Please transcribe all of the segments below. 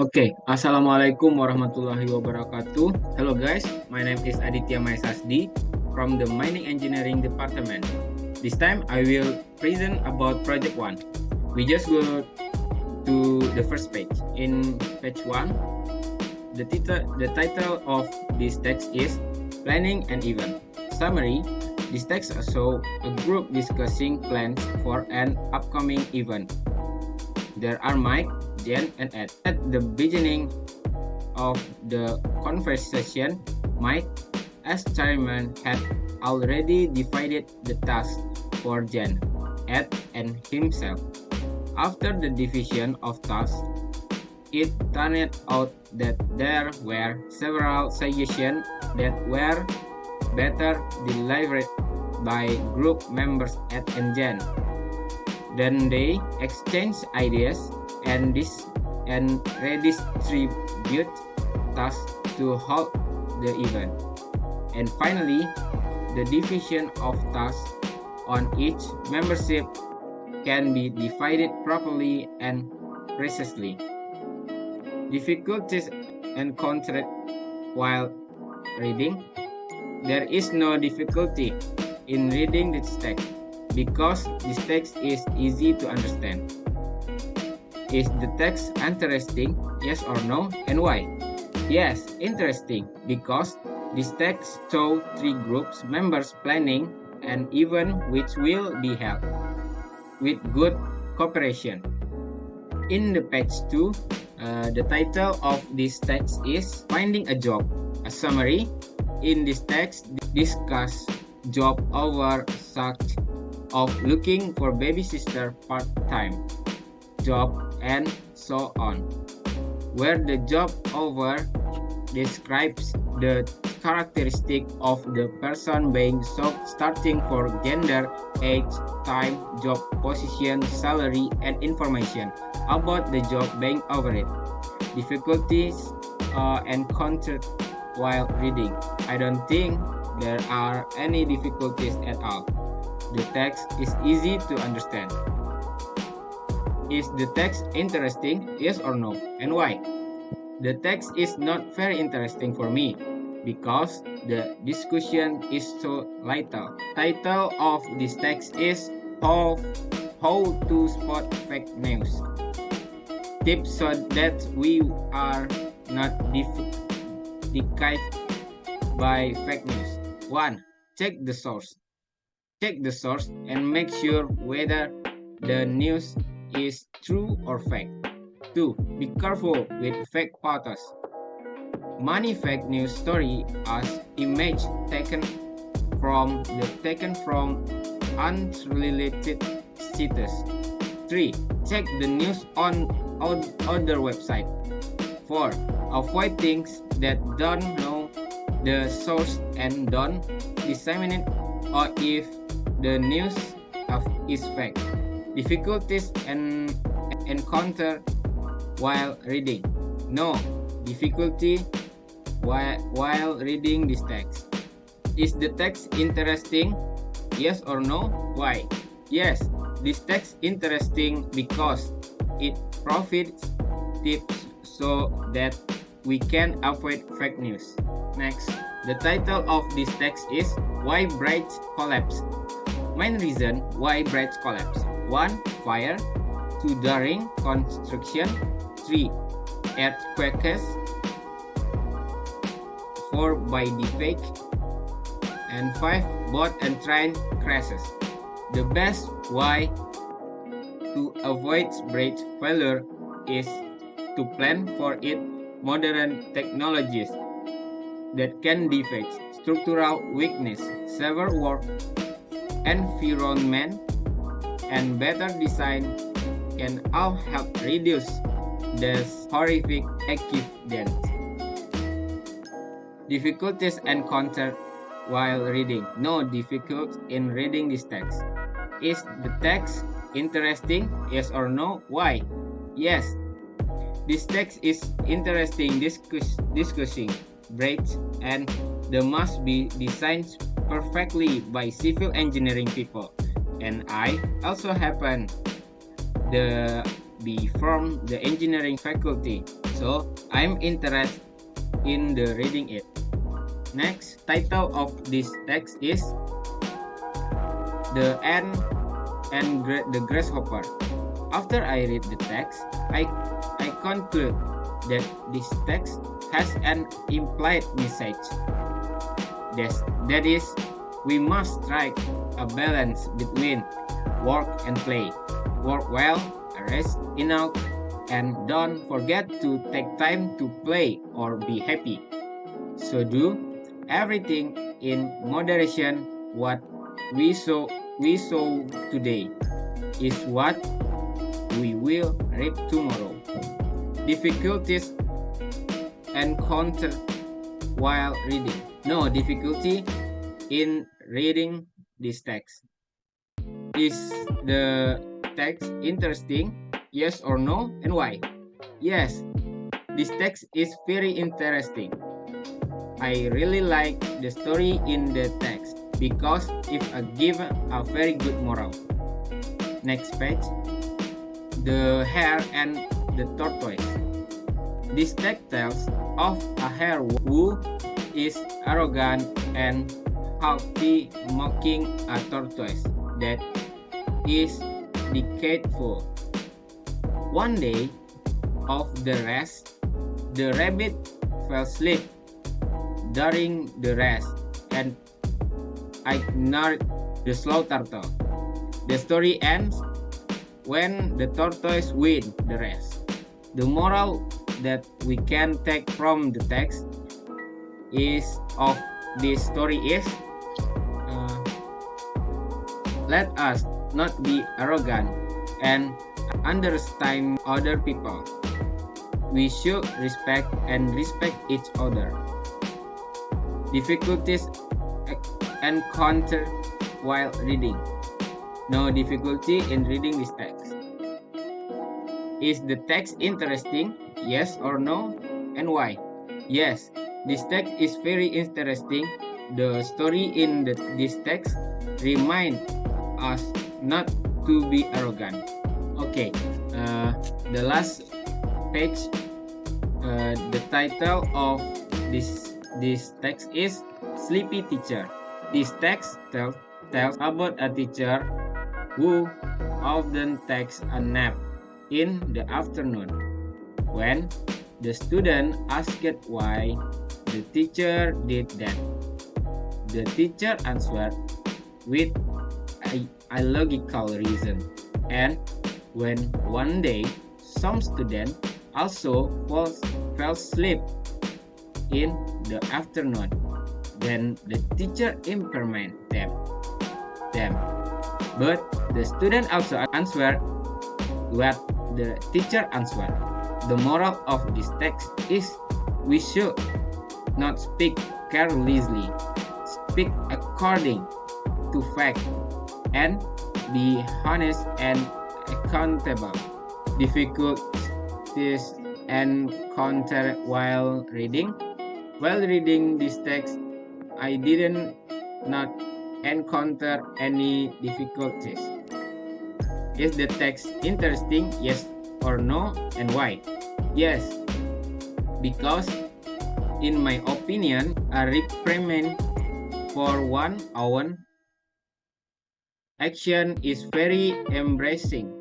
Okay, Assalamualaikum warahmatullahi wabarakatuh. Hello guys, my name is Aditya Mahesa Hasdi from the Mining Engineering Department. This time I will present about Project 1. We just go to the first page. In page 1, the title of this text is Planning an Event. Summary, this text shows a group discussing plans for an upcoming event. There are Mike, Jen, and Ed. At the beginning of the conversation, Mike, as chairman, had already divided the task for Jen, Ed, and himself. After the division of tasks, it turned out that there were several suggestions that were better delivered by group members Ed and Jen. Then they exchanged ideas and redistribute tasks to hold the event. And finally, the division of tasks on each membership can be divided properly and precisely. Difficulties encountered while reading. There is no difficulty in reading this text because this text is easy to understand. Is the text interesting? Yes or no? And why? Yes, interesting, because this text shows three groups members planning an event which will be held with good cooperation. In the page 2, the title of this text is Finding a Job. A summary, in this text discuss job over such of looking for babysitter part-time job and so on, where the job over describes the characteristic of the person being sought, starting for gender, age, time, job position, salary, and information about the job being offered. Difficulties encountered while reading. I don't think there are any difficulties at all. The text is easy to understand. Is the text interesting? Yes or no? And why? The text is not very interesting for me because the discussion is so little. Title of this text is How to Spot Fake News. Tips so that we are not deceived by fake news. 1. Check the source. Check the source and make sure whether the news is true or fake. 2. Be careful with fake photos. Many fake news stories are images taken from unrelated sites. 3. Check the news on other websites. 4. Avoid things that don't know the source and don't disseminate or if the news is fake. Difficulties encounter while reading. No difficulty while reading this text. Is the text interesting? Yes or no? Why? Yes, this text interesting because it provides tips so that we can avoid fake news. Next, the title of this text is Why Bridge Collapse. Main reason why bridge collapse: 1. Fire. 2. During construction. 3. Earthquakes. 4. By defect. And 5. Boat and train crashes. The best way to avoid bridge failure is to plan for it modern technologies that can defect structural weakness, severe work environment, and better design can all help reduce this horrific accident. Difficulties encountered while reading. No difficulty in reading this text. Is the text interesting? Yes or no? Why? Yes. This text is interesting discussing bridge and they must be designed perfectly by civil engineering people, and I also happen to be from the engineering faculty, So I'm interested in the reading it. Next, title of this text is The Ant and the Grasshopper. After I read the text, I conclude that this text has an implied message. That is, we must strike a balance between work and play. Work well, rest enough, and don't forget to take time to play or be happy. So do everything in moderation. What we saw today is what we will reap tomorrow. Difficulties encountered while reading. No difficulty in reading this text. Is the text interesting? Yes or no, and why? Yes, this text is very interesting. I really like the story in the text because it gives a very good moral. Next page. The Hare and the Tortoise. This text tells of a hare who is arrogant and haughty, mocking a tortoise that is deceitful. One day of the race, the rabbit fell asleep during the race and ignored the slow turtle. The story ends when the tortoise wins the race. The moral that we can take from the text of this story is let us not be arrogant and understand other people. We should respect each other. Difficulties encountered while reading. No difficulty in reading this text. Is the text interesting? Yes or no? And why? Yes, this text is very interesting. The story in this text reminds us not to be arrogant. Okay, the last page, the title of this text is Sleepy Teacher. This text tells about a teacher who often takes a nap in the afternoon. When the student asked why the teacher did that, the teacher answered with a logical reason. And when one day some student also fell asleep in the afternoon, then the teacher reprimanded them. But the student also answered what the teacher answered. The moral of this text is we should not speak carelessly, speak according to fact, and be honest and accountable. Difficulties encountered while reading. While reading this text, I didn't not encounter any difficulties. Is the text interesting? Yes or no, and why? Yes, because in my opinion, a reprimand for one hour action is very embracing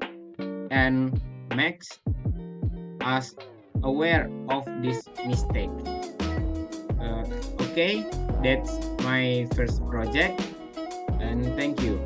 and makes us aware of this mistake. Okay, that's my first project, and thank you.